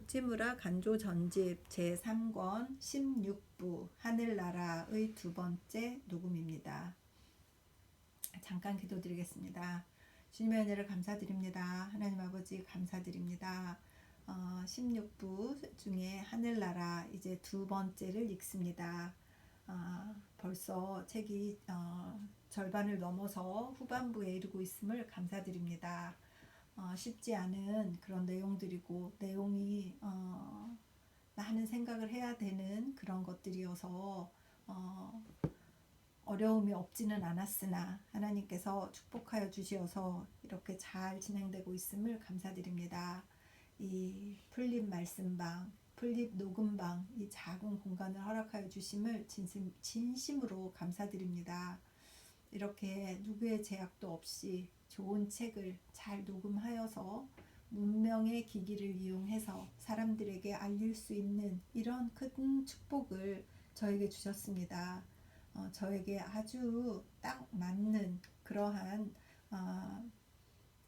우찌무라 간조 전집 제3권 16부 하늘나라의 두 번째 녹음입니다. 잠깐 기도드리겠습니다. 주님의 은혜를 감사드립니다. 하나님 아버지 감사드립니다. 16부 중에 하늘나라 이제 두 번째를 읽습니다. 벌써 책이 절반을 넘어서 후반부에 이르고 있음을 감사드립니다. 쉽지 않은 그런 내용들이고 내용이 많은 생각을 해야 되는 그런 것들이어서 어려움이 없지는 않았으나 하나님께서 축복하여 주시어서 이렇게 잘 진행되고 있음을 감사드립니다. 이 풀립 말씀방, 풀립 녹음방, 이 작은 공간을 허락하여 주심을 진심으로 감사드립니다. 이렇게 누구의 제약도 없이 좋은 책을 잘 녹음하여서 문명의 기기를 이용해서 사람들에게 알릴 수 있는 이런 큰 축복을 저에게 주셨습니다. 저에게 아주 딱 맞는 그러한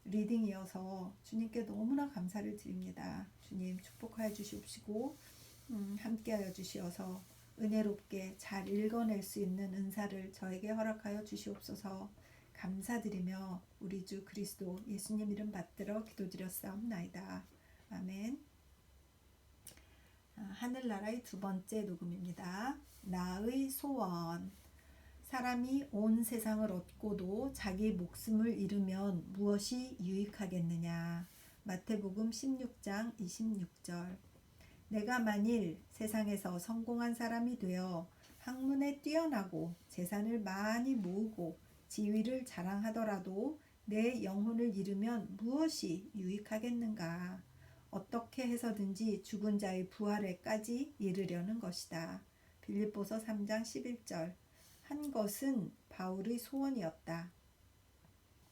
리딩이어서 주님께 너무나 감사를 드립니다. 주님 축복하여 주시옵시고 함께하여 주시어서 은혜롭게 잘 읽어낼 수 있는 은사를 저에게 허락하여 주시옵소서. 감사드리며 우리 주 그리스도 예수님 이름 받들어 기도드렸사옵나이다. 아멘. 하늘나라의 두 번째 녹음입니다. 나의 소원. 사람이 온 세상을 얻고도 자기 목숨을 잃으면 무엇이 유익하겠느냐. 마태복음 16장 26절. 내가 만일 세상에서 성공한 사람이 되어 학문에 뛰어나고 재산을 많이 모으고 지위를 자랑하더라도 내 영혼을 잃으면 무엇이 유익하겠는가. 어떻게 해서든지 죽은 자의 부활에까지 이르려는 것이다. 빌립보서 3장 11절. 한 것은 바울의 소원이었다.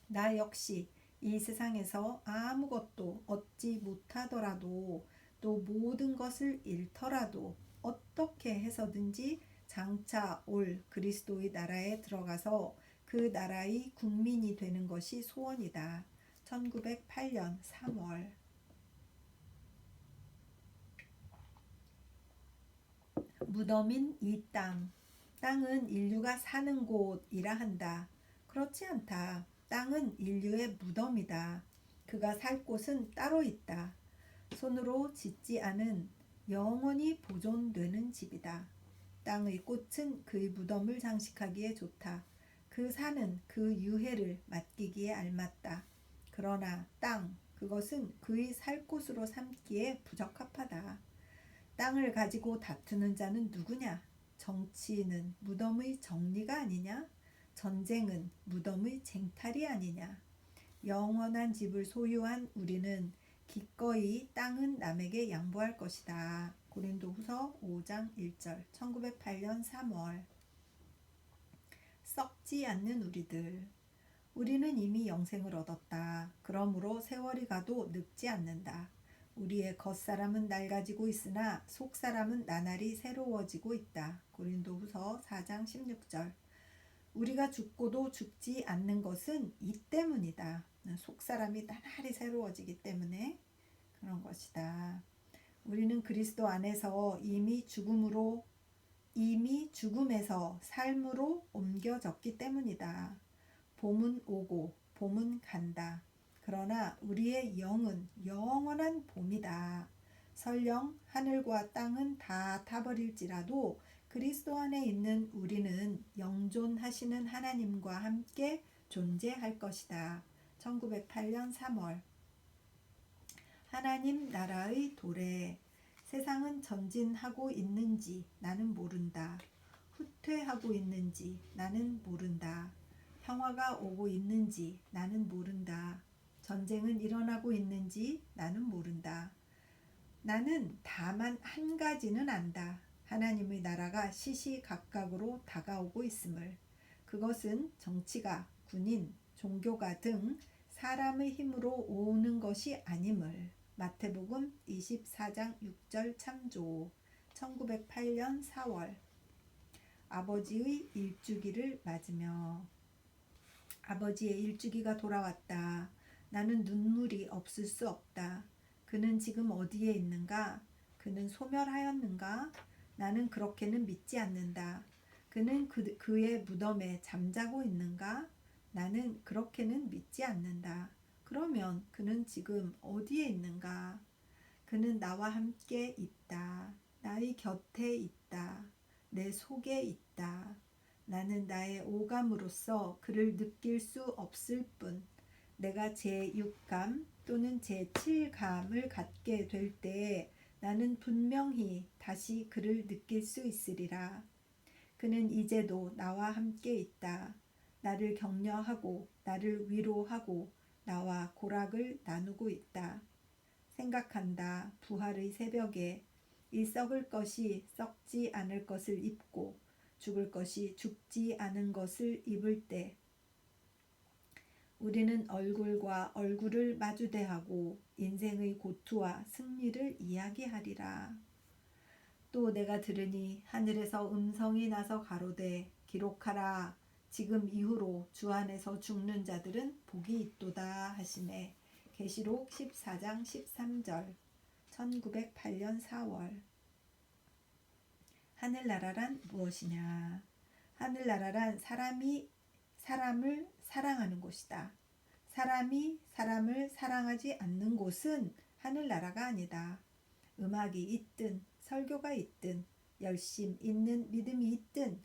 나 역시 이 세상에서 아무것도 얻지 못하더라도 또 모든 것을 잃더라도 어떻게 해서든지 장차 올 그리스도의 나라에 들어가서 그 나라의 국민이 되는 것이 소원이다. 1908년 3월. 무덤인 이 땅. 땅은 인류가 사는 곳이라 한다. 그렇지 않다. 땅은 인류의 무덤이다. 그가 살 곳은 따로 있다. 손으로 짓지 않은 영원히 보존되는 집이다. 땅의 꽃은 그의 무덤을 장식하기에 좋다. 그 산은 그 유해를 맡기기에 알맞다. 그러나 땅, 그것은 그의 살 곳으로 삼기에 부적합하다. 땅을 가지고 다투는 자는 누구냐? 정치는 무덤의 정리가 아니냐? 전쟁은 무덤의 쟁탈이 아니냐? 영원한 집을 소유한 우리는 기꺼이 땅은 남에게 양보할 것이다. 고린도후서 5장 1절. 1908년 3월. 썩지 않는 우리들. 우리는 이미 영생을 얻었다. 그러므로 세월이 가도 늙지 않는다. 우리의 겉사람은 낡아지고 있으나 속사람은 나날이 새로워지고 있다. 고린도후서 4장 16절. 우리가 죽고도 죽지 않는 것은 이 때문이다. 속사람이 나날이 새로워지기 때문에 그런 것이다. 우리는 그리스도 안에서 이미 죽음에서 삶으로 옮겨졌기 때문이다. 봄은 오고 봄은 간다. 그러나 우리의 영은 영원한 봄이다. 설령 하늘과 땅은 다 타버릴지라도 그리스도 안에 있는 우리는 영존하시는 하나님과 함께 존재할 것이다. 1908년 3월. 하나님 나라의 도래. 세상은 전진하고 있는지 나는 모른다. 후퇴하고 있는지 나는 모른다. 평화가 오고 있는지 나는 모른다. 전쟁은 일어나고 있는지 나는 모른다. 나는 다만 한 가지는 안다. 하나님의 나라가 시시각각으로 다가오고 있음을. 그것은 정치가, 군인, 종교가 등 사람의 힘으로 오는 것이 아님을. 마태복음 24장 6절 참조. 1908년 4월. 아버지의 일주기를 맞으며. 아버지의 일주기가 돌아왔다. 나는 눈물이 없을 수 없다. 그는 지금 어디에 있는가? 그는 소멸하였는가? 나는 그렇게는 믿지 않는다. 그는 그의 무덤에 잠자고 있는가? 나는 그렇게는 믿지 않는다. 그러면 그는 지금 어디에 있는가? 그는 나와 함께 있다. 나의 곁에 있다. 내 속에 있다. 나는 나의 오감으로써 그를 느낄 수 없을 뿐, 내가 제6감 또는 제7감을 갖게 될 때에 나는 분명히 다시 그를 느낄 수 있으리라. 그는 이제도 나와 함께 있다. 나를 격려하고 나를 위로하고 나와 고락을 나누고 있다. 생각한다. 부활의 새벽에 이 썩을 것이 썩지 않을 것을 입고 죽을 것이 죽지 않은 것을 입을 때 우리는 얼굴과 얼굴을 마주대하고 인생의 고투와 승리를 이야기하리라. 또 내가 들으니 하늘에서 음성이 나서 가로되 기록하라. 지금 이후로 주 안에서 죽는 자들은 복이 있도다 하시매. 계시록 14장 13절. 1908년 4월. 하늘나라란 무엇이냐? 하늘나라란 사람이 사람을 사랑하는 곳이다. 사람이 사람을 사랑하지 않는 곳은 하늘나라가 아니다. 음악이 있든 설교가 있든 열심 있는 믿음이 있든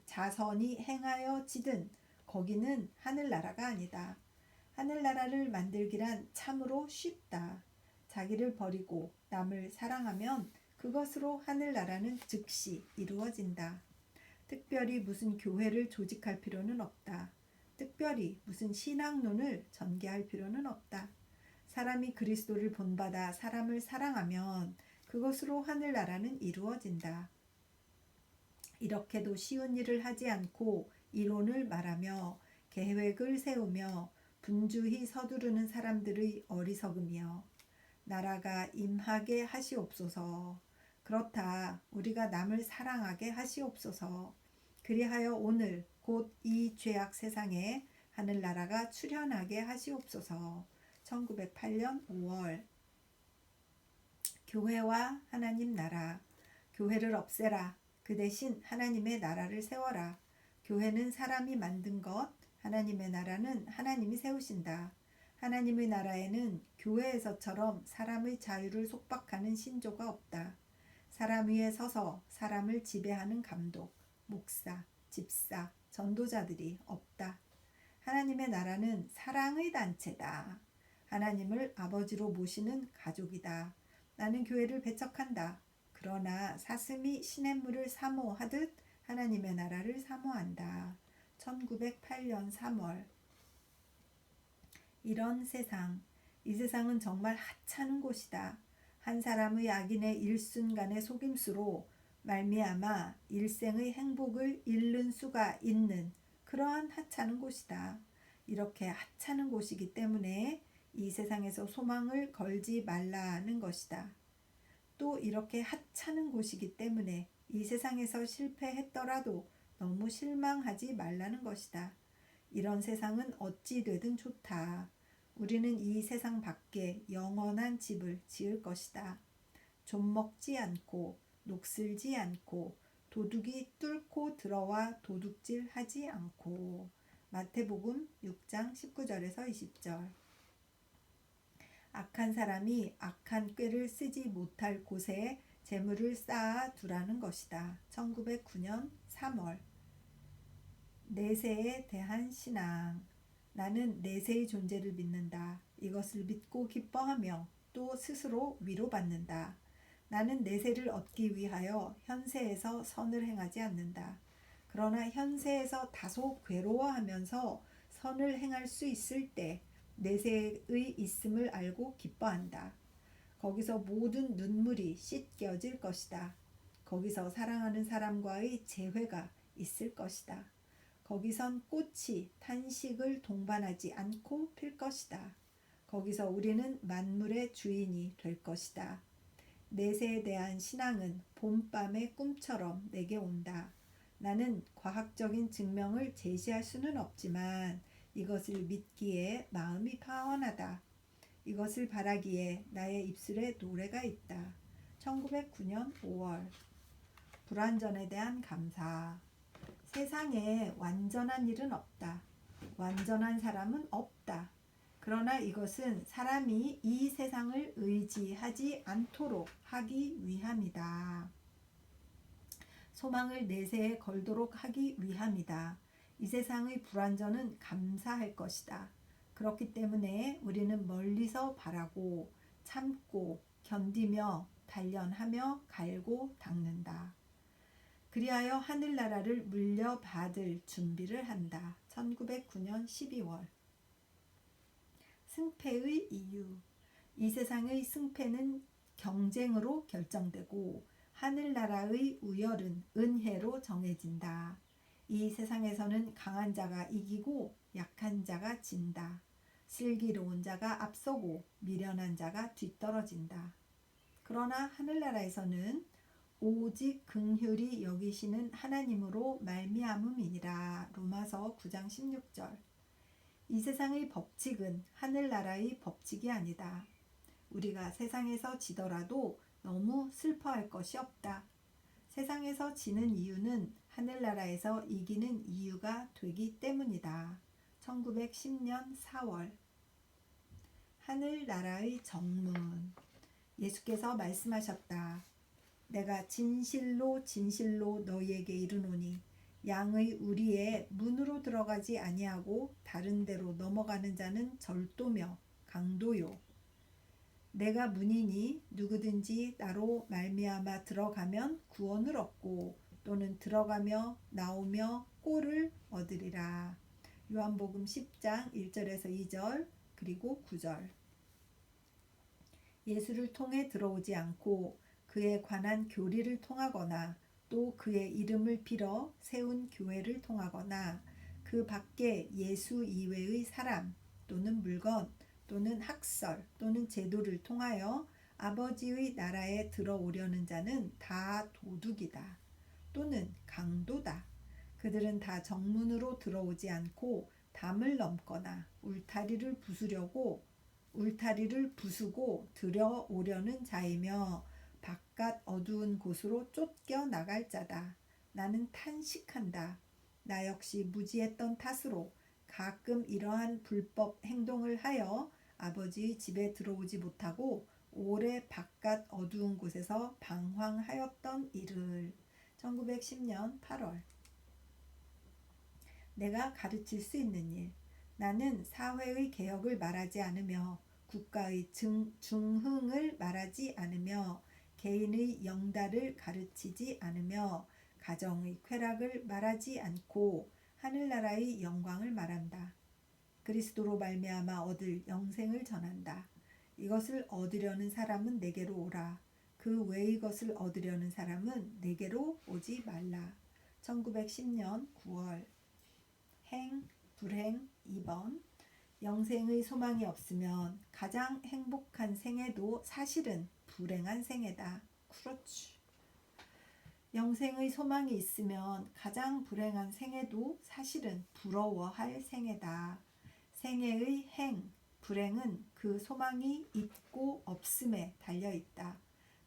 자선이 행하여지든 거기는 하늘나라가 아니다. 하늘나라를 만들기란 참으로 쉽다. 자기를 버리고 남을 사랑하면 그것으로 하늘나라는 즉시 이루어진다. 특별히 무슨 교회를 조직할 필요는 없다. 특별히 무슨 신학론을 전개할 필요는 없다. 사람이 그리스도를 본받아 사람을 사랑하면 그것으로 하늘나라는 이루어진다. 이렇게도 쉬운 일을 하지 않고 이론을 말하며 계획을 세우며 분주히 서두르는 사람들의 어리석음이여. 나라가 임하게 하시옵소서. 그렇다. 우리가 남을 사랑하게 하시옵소서. 그리하여 오늘 곧 이 죄악 세상에 하늘나라가 출현하게 하시옵소서. 1908년 5월. 교회와 하나님 나라. 교회를 없애라. 그 대신 하나님의 나라를 세워라. 교회는 사람이 만든 것, 하나님의 나라는 하나님이 세우신다. 하나님의 나라에는 교회에서처럼 사람의 자유를 속박하는 신조가 없다. 사람 위에 서서 사람을 지배하는 감독, 목사, 집사, 전도자들이 없다. 하나님의 나라는 사랑의 단체다. 하나님을 아버지로 모시는 가족이다. 나는 교회를 배척한다. 그러나 사슴이 시냇물을 사모하듯 하나님의 나라를 사모한다. 1908년 3월. 이런 세상, 이 세상은 정말 하찮은 곳이다. 한 사람의 악인의 일순간의 속임수로 말미암아 일생의 행복을 잃는 수가 있는 그러한 하찮은 곳이다. 이렇게 하찮은 곳이기 때문에 이 세상에서 소망을 걸지 말라는 것이다. 또 이렇게 하찮은 곳이기 때문에 이 세상에서 실패했더라도 너무 실망하지 말라는 것이다. 이런 세상은 어찌 되든 좋다. 우리는 이 세상 밖에 영원한 집을 지을 것이다. 좀 먹지 않고 녹슬지 않고 도둑이 뚫고 들어와 도둑질하지 않고. 마태복음 6장 19절에서 20절. 악한 사람이 악한 꾀를 쓰지 못할 곳에 재물을 쌓아 두라는 것이다. 1909년 3월. 내세에 대한 신앙. 나는 내세의 존재를 믿는다. 이것을 믿고 기뻐하며 또 스스로 위로받는다. 나는 내세를 얻기 위하여 현세에서 선을 행하지 않는다. 그러나 현세에서 다소 괴로워하면서 선을 행할 수 있을 때 내세의 있음을 알고 기뻐한다. 거기서 모든 눈물이 씻겨질 것이다. 거기서 사랑하는 사람과의 재회가 있을 것이다. 거기선 꽃이 탄식을 동반하지 않고 필 것이다. 거기서 우리는 만물의 주인이 될 것이다. 내세에 대한 신앙은 봄밤의 꿈처럼 내게 온다. 나는 과학적인 증명을 제시할 수는 없지만 이것을 믿기에 마음이 파원하다. 이것을 바라기에 나의 입술에 노래가 있다. 1909년 5월. 불완전에 대한 감사. 세상에 완전한 일은 없다. 완전한 사람은 없다. 그러나 이것은 사람이 이 세상을 의지하지 않도록 하기 위함이다. 소망을 내세에 걸도록 하기 위함이다. 이 세상의 불완전은 감사할 것이다. 그렇기 때문에 우리는 멀리서 바라고 참고 견디며 단련하며 갈고 닦는다. 그리하여 하늘나라를 물려받을 준비를 한다. 1909년 12월. 승패의 이유. 이 세상의 승패는 경쟁으로 결정되고 하늘나라의 우열은 은혜로 정해진다. 이 세상에서는 강한 자가 이기고 약한 자가 진다. 슬기로운 자가 앞서고 미련한 자가 뒤떨어진다. 그러나 하늘나라에서는 오직 긍휼히 여기시는 하나님으로 말미암음이니라. 로마서 9장 16절. 이 세상의 법칙은 하늘나라의 법칙이 아니다. 우리가 세상에서 지더라도 너무 슬퍼할 것이 없다. 세상에서 지는 이유는 하늘나라에서 이기는 이유가 되기 때문이다. 1910년 4월. 하늘나라의 정문. 예수께서 말씀하셨다. 내가 진실로 진실로 너희에게 이르노니 양의 우리의 문으로 들어가지 아니하고 다른 데로 넘어가는 자는 절도며 강도요. 내가 문이니 누구든지 나로 말미암아 들어가면 구원을 얻고 또는 들어가며 나오며 꼴을 얻으리라. 요한복음 10장 1절에서 2절 그리고 9절. 예수를 통해 들어오지 않고 그에 관한 교리를 통하거나 또 그의 이름을 빌어 세운 교회를 통하거나 그 밖에 예수 이외의 사람 또는 물건 또는 학설 또는 제도를 통하여 아버지의 나라에 들어오려는 자는 다 도둑이다. 또는 강도다. 그들은 다 정문으로 들어오지 않고 담을 넘거나 울타리를 부수고 들어오려는 자이며 바깥 어두운 곳으로 쫓겨 나갈 자다. 나는 탄식한다. 나 역시 무지했던 탓으로 가끔 이러한 불법 행동을 하여 아버지의 집에 들어오지 못하고 오래 바깥 어두운 곳에서 방황하였던 일을. 1910년 8월. 내가 가르칠 수 있는 일. 나는 사회의 개혁을 말하지 않으며 국가의 중흥을 말하지 않으며 개인의 영달을 가르치지 않으며 가정의 쾌락을 말하지 않고 하늘나라의 영광을 말한다. 그리스도로 말미암아 얻을 영생을 전한다. 이것을 얻으려는 사람은 내게로 오라. 그 외의 것을 얻으려는 사람은 내게로 오지 말라. 1910년 9월. 행, 불행 2번. 영생의 소망이 없으면 가장 행복한 생애도 사실은 불행한 생애다. 그렇지. 영생의 소망이 있으면 가장 불행한 생애도 사실은 부러워할 생애다. 생애의 행, 불행은 그 소망이 있고 없음에 달려있다.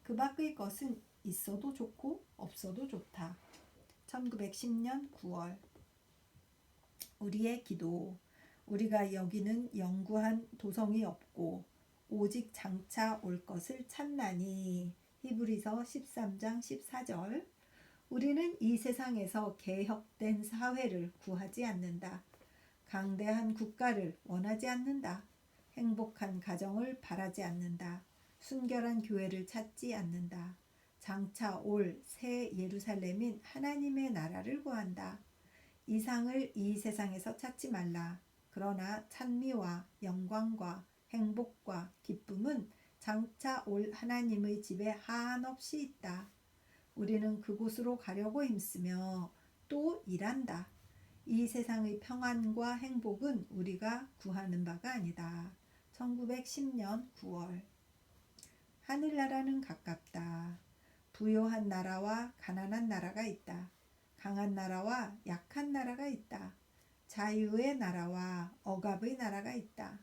그 밖의 것은 있어도 좋고 없어도 좋다. 1910년 9월. 우리의 기도. 우리가 여기는 영구한 도성이 없고 오직 장차 올 것을 찾나니. 히브리서 13장 14절. 우리는 이 세상에서 개혁된 사회를 구하지 않는다. 강대한 국가를 원하지 않는다. 행복한 가정을 바라지 않는다. 순결한 교회를 찾지 않는다. 장차 올 새 예루살렘인 하나님의 나라를 구한다. 이상을 이 세상에서 찾지 말라. 그러나 찬미와 영광과 행복과 기쁨은 장차 올 하나님의 집에 한없이 있다. 우리는 그곳으로 가려고 힘쓰며 또 일한다. 이 세상의 평안과 행복은 우리가 구하는 바가 아니다. 1910년 9월. 하늘나라는 가깝다. 부요한 나라와 가난한 나라가 있다. 강한 나라와 약한 나라가 있다. 자유의 나라와 억압의 나라가 있다.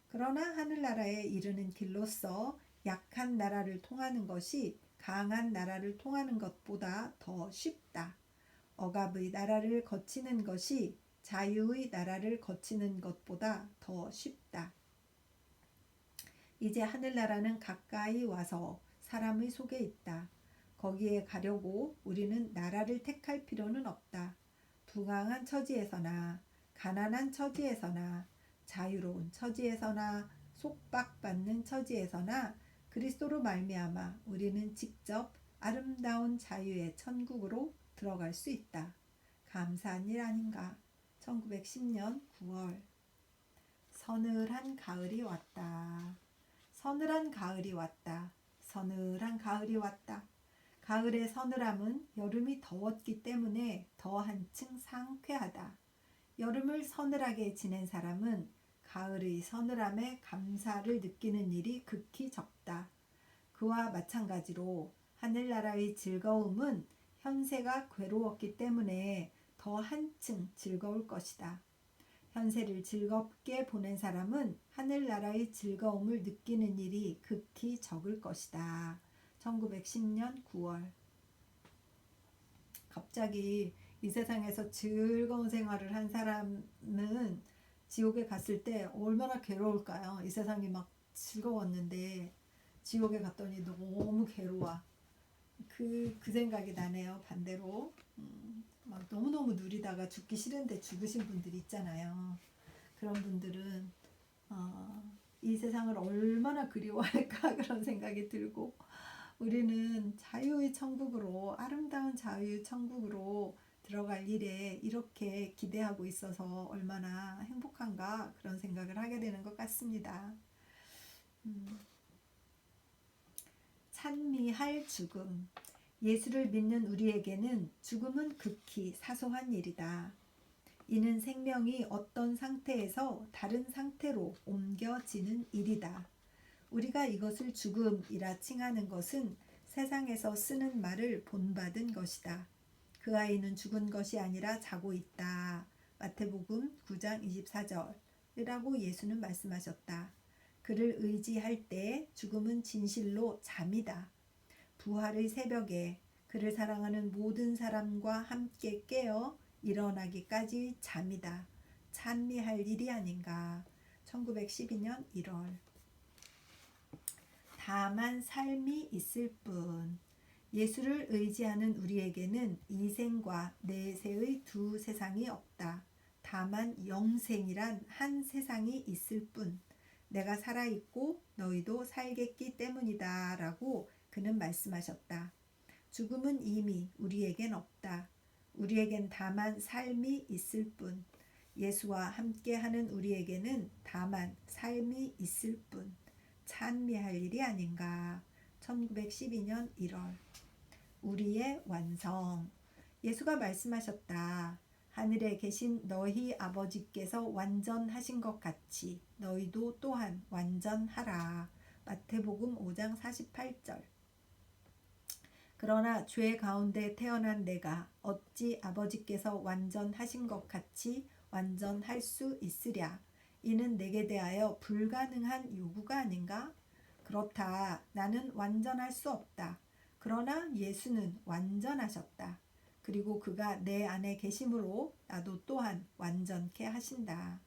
그러나 하늘나라에 이르는 길로서 약한 나라를 통하는 것이 강한 나라를 통하는 것보다 더 쉽다. 억압의 나라를 거치는 것이 자유의 나라를 거치는 것보다 더 쉽다. 이제 하늘나라는 가까이 와서 사람의 속에 있다. 거기에 가려고 우리는 나라를 택할 필요는 없다. 부강한 처지에서나 가난한 처지에서나 자유로운 처지에서나 속박받는 처지에서나 그리스도로 말미암아 우리는 직접 아름다운 자유의 천국으로 들어갈 수 있다. 감사한 일 아닌가. 1910년 9월. 서늘한 가을이 왔다. 서늘한 가을이 왔다. 서늘한 가을이 왔다. 가을의 서늘함은 여름이 더웠기 때문에 더 한층 상쾌하다. 여름을 서늘하게 지낸 사람은 가을의 서늘함에 감사를 느끼는 일이 극히 적다. 그와 마찬가지로 하늘나라의 즐거움은 현세가 괴로웠기 때문에 더 한층 즐거울 것이다. 현세를 즐겁게 보낸 사람은 하늘나라의 즐거움을 느끼는 일이 극히 적을 것이다. 1910년 9월. 갑자기 이 세상에서 즐거운 생활을 한 사람은 지옥에 갔을 때 얼마나 괴로울까요? 이 세상이 막 즐거웠는데 지옥에 갔더니 너무 괴로워. 그 생각이 나네요. 반대로 막 너무너무 누리다가 죽기 싫은데 죽으신 분들 있잖아요. 그런 분들은 이 세상을 얼마나 그리워할까 그런 생각이 들고, 우리는 자유의 천국으로, 아름다운 자유의 천국으로 들어갈 일에 이렇게 기대하고 있어서 얼마나 행복한가 그런 생각을 하게 되는 것 같습니다. 찬미할 죽음. 예수를 믿는 우리에게는 죽음은 극히 사소한 일이다. 이는 생명이 어떤 상태에서 다른 상태로 옮겨지는 일이다. 우리가 이것을 죽음이라 칭하는 것은 세상에서 쓰는 말을 본받은 것이다. 그 아이는 죽은 것이 아니라 자고 있다. 마태복음 9장 24절이라고 예수는 말씀하셨다. 그를 의지할 때 죽음은 진실로 잠이다. 부활의 새벽에 그를 사랑하는 모든 사람과 함께 깨어 일어나기까지 잠이다. 찬미할 일이 아닌가. 1912년 1월. 다만 삶이 있을 뿐. 예수를 의지하는 우리에게는 이 생과 내세의 두 세상이 없다. 다만 영생이란 한 세상이 있을 뿐. 내가 살아있고 너희도 살겠기 때문이다 라고 그는 말씀하셨다. 죽음은 이미 우리에겐 없다. 우리에겐 다만 삶이 있을 뿐. 예수와 함께하는 우리에게는 다만 삶이 있을 뿐. 찬미할 일이 아닌가. 1912년 1월. 우리의 완성. 예수가 말씀하셨다. 하늘에 계신 너희 아버지께서 완전하신 것 같이 너희도 또한 완전하라. 마태복음 5장 48절. 그러나 죄 가운데 태어난 내가 어찌 아버지께서 완전하신 것 같이 완전할 수 있으랴. 이는 내게 대하여 불가능한 요구가 아닌가? 그렇다. 나는 완전할 수 없다. 그러나 예수는 완전하셨다. 그리고 그가 내 안에 계심으로 나도 또한 완전케 하신다.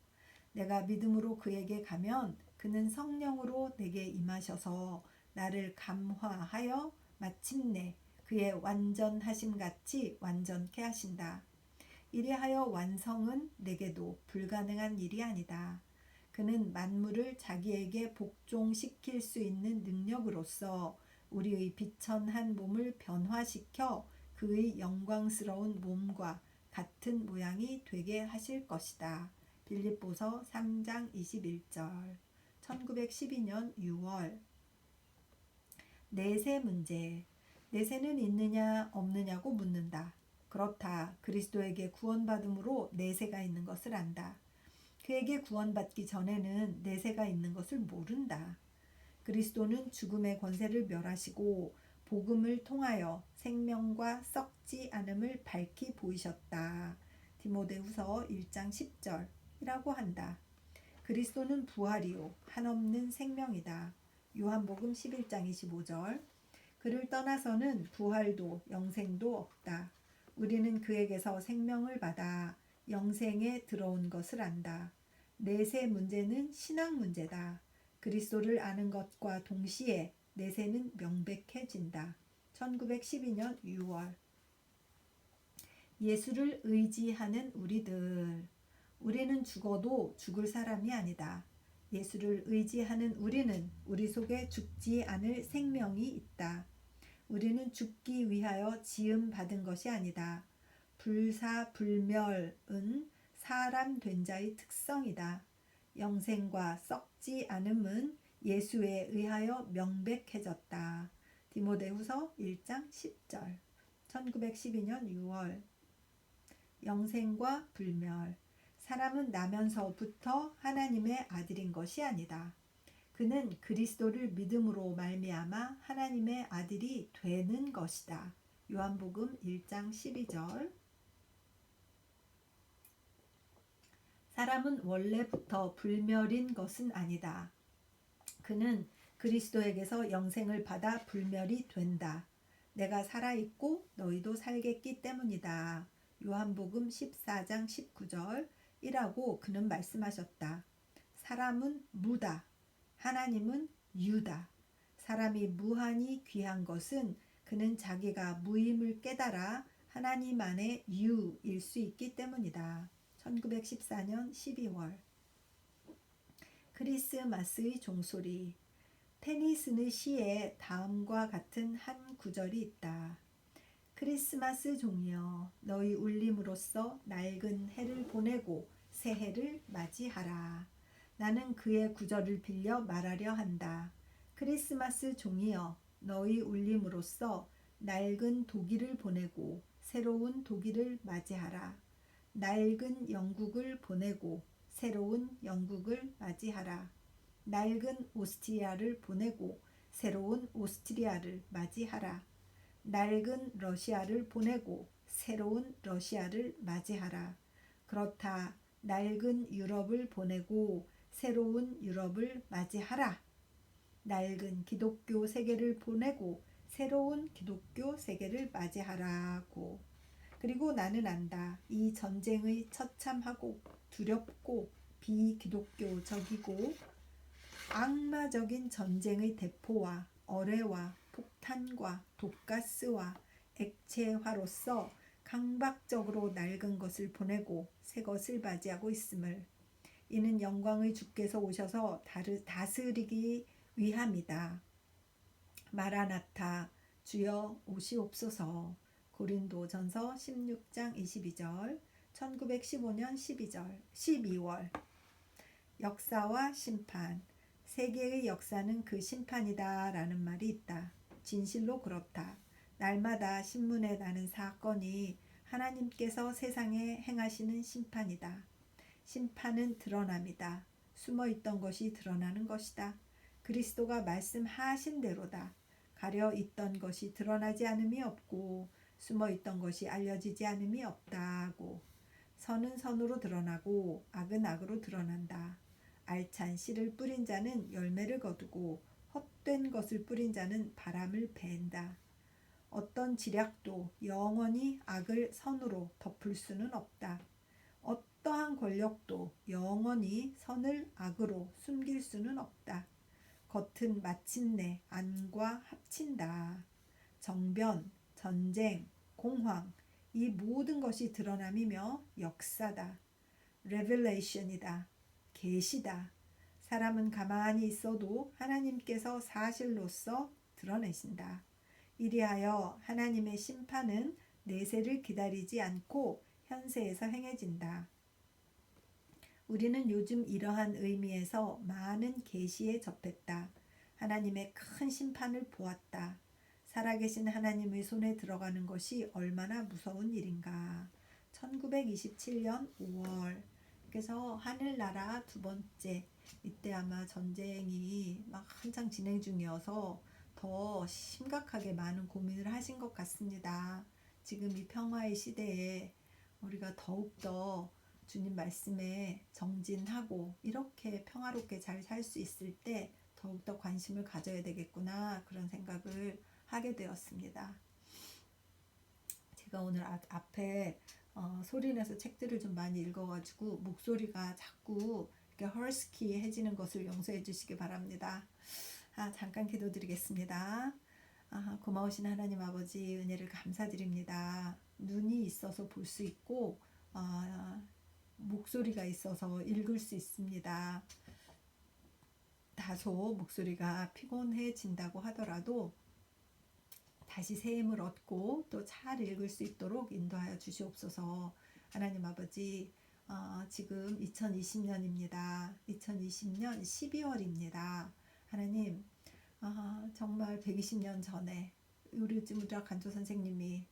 내가 믿음으로 그에게 가면 그는 성령으로 내게 임하셔서 나를 감화하여 마침내 그의 완전하심 같이 완전케 하신다. 이리하여 완성은 내게도 불가능한 일이 아니다. 그는 만물을 자기에게 복종시킬 수 있는 능력으로서 우리의 비천한 몸을 변화시켜 그의 영광스러운 몸과 같은 모양이 되게 하실 것이다. 빌립보서 3장 21절. 1912년 6월. 내세 문제. 내세는 있느냐 없느냐고 묻는다. 그렇다. 그리스도에게 구원받음으로 내세가 있는 것을 안다. 그에게 구원받기 전에는 내세가 있는 것을 모른다. 그리스도는 죽음의 권세를 멸하시고 복음을 통하여 생명과 썩지 않음을 밝히 보이셨다. 디모데후서 1장 10절이라고 한다. 그리스도는 부활이요 한없는 생명이다. 요한복음 11장 25절. 그를 떠나서는 부활도 영생도 없다. 우리는 그에게서 생명을 받아 영생에 들어온 것을 안다. 내세 문제는 신앙 문제다. 그리스도를 아는 것과 동시에 내세는 명백해진다. 1912년 6월. 예수를 의지하는 우리들. 우리는 죽어도 죽을 사람이 아니다. 예수를 의지하는 우리는 우리 속에 죽지 않을 생명이 있다. 우리는 죽기 위하여 지음 받은 것이 아니다. 불사불멸은 사람 된 자의 특성이다. 영생과 썩지 않음은 예수에 의하여 명백해졌다. 디모데후서 1장 10절. 1912년 6월. 영생과 불멸. 사람은 나면서부터 하나님의 아들인 것이 아니다. 그는 그리스도를 믿음으로 말미암아 하나님의 아들이 되는 것이다. 요한복음 1장 12절. 사람은 원래부터 불멸인 것은 아니다. 그는 그리스도에게서 영생을 받아 불멸이 된다. 내가 살아있고 너희도 살겠기 때문이다. 요한복음 14장 19절 이라고 그는 말씀하셨다. 사람은 무다. 하나님은 유다. 사람이 무한히 귀한 것은 그는 자기가 무임을 깨달아 하나님 안에 유일 수 있기 때문이다. 1914년 12월. 크리스마스의 종소리. 테니스의 시에 다음과 같은 한 구절이 있다. 크리스마스 종이여 너희 울림으로써 낡은 해를 보내고 새 해를 맞이하라. 나는 그의 구절을 빌려 말하려 한다. 크리스마스 종이여 너희 울림으로써 낡은 독일을 보내고 새로운 독일을 맞이하라. 낡은 영국을 보내고 새로운 영국을 맞이하라. 낡은 오스트리아를 보내고 새로운 오스트리아를 맞이하라. 낡은 러시아를 보내고 새로운 러시아를 맞이하라. 그렇다. 낡은 유럽을 보내고 새로운 유럽을 맞이하라. 낡은 기독교 세계를 보내고 새로운 기독교 세계를 맞이하라고. 그리고 나는 안다. 이 전쟁의 처참하고 두렵고 비기독교적이고 악마적인 전쟁의 대포와 어뢰와 폭탄과 독가스와 액체화로서 강박적으로 낡은 것을 보내고 새 것을 맞이하고 있음을. 이는 영광의 주께서 오셔서 다스리기 위함이다. 마라나타 주여 오시옵소서. 고린도전서 16장 22절. 1915년 12월. 역사와 심판. 세계의 역사는 그 심판이다 라는 말이 있다. 진실로 그렇다. 날마다 신문에 나는 사건이 하나님께서 세상에 행하시는 심판이다. 심판은 드러남이다. 숨어있던 것이 드러나는 것이다. 그리스도가 말씀하신 대로다. 가려 있던 것이 드러나지 않음이 없고 숨어있던 것이 알려지지 않음이 없다고. 선은 선으로 드러나고 악은 악으로 드러난다. 알찬 씨를 뿌린 자는 열매를 거두고 헛된 것을 뿌린 자는 바람을 벤다. 어떤 지략도 영원히 악을 선으로 덮을 수는 없다. 어떠한 권력도 영원히 선을 악으로 숨길 수는 없다. 겉은 마침내 안과 합친다. 정변, 전쟁, 공황, 이 모든 것이 드러남이며 역사다. 레벨레이션이다. 계시다. 사람은 가만히 있어도 하나님께서 사실로서 드러내신다. 이리하여 하나님의 심판은 내세를 기다리지 않고 현세에서 행해진다. 우리는 요즘 이러한 의미에서 많은 계시에 접했다. 하나님의 큰 심판을 보았다. 살아계신 하나님의 손에 들어가는 것이 얼마나 무서운 일인가. 1927년 5월. 그래서 하늘나라 두 번째. 이때 아마 전쟁이 막 한창 진행 중이어서 더 심각하게 많은 고민을 하신 것 같습니다. 지금 이 평화의 시대에 우리가 더욱더 주님 말씀에 정진하고 이렇게 평화롭게 잘 살 수 있을 때 더욱더 관심을 가져야 되겠구나, 그런 생각을 하게 되었습니다. 제가 오늘 앞에 소리내서 책들을 좀 많이 읽어가지고 목소리가 자꾸 이렇게 헐스키해지는 것을 용서해 주시기 바랍니다. 잠깐 기도드리겠습니다. 고마우신 하나님 아버지, 은혜를 감사드립니다. 눈이 있어서 볼 수 있고 목소리가 있어서 읽을 수 있습니다. 다소 목소리가 피곤해진다고 하더라도 다시 새 힘을 얻고 또 잘 읽을 수 있도록 인도하여 주시옵소서. 하나님 아버지, 지금 2020년입니다. 2020년 12월입니다. 하나님, 정말 120년 전에 우리 즈무드라 간조 선생님이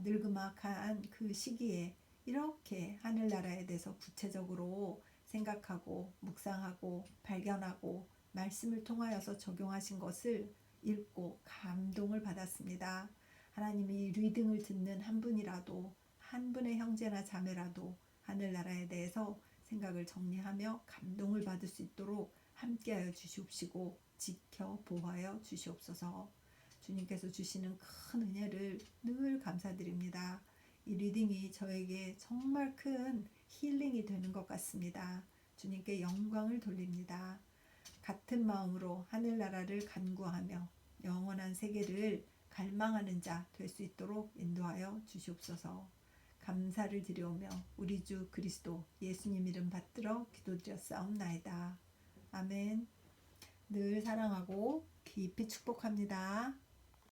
늙음악한 그 시기에 이렇게 하늘나라에 대해서 구체적으로 생각하고 묵상하고 발견하고 말씀을 통하여서 적용하신 것을 읽고 감동을 받았습니다. 하나님이 리딩을 듣는 한 분이라도, 한 분의 형제나 자매라도 하늘나라에 대해서 생각을 정리하며 감동을 받을 수 있도록 함께하여 주시옵시고 지켜 보호하여 주시옵소서. 주님께서 주시는 큰 은혜를 늘 감사드립니다. 이 리딩이 저에게 정말 큰 힐링이 되는 것 같습니다. 주님께 영광을 돌립니다. 같은 마음으로 하늘나라를 간구하며 영원한 세계를 갈망하는 자 될 수 있도록 인도하여 주시옵소서. 감사를 드려오며 우리 주 그리스도 예수님 이름 받들어 기도드렸사옵나이다. 아멘. 늘 사랑하고 깊이 축복합니다.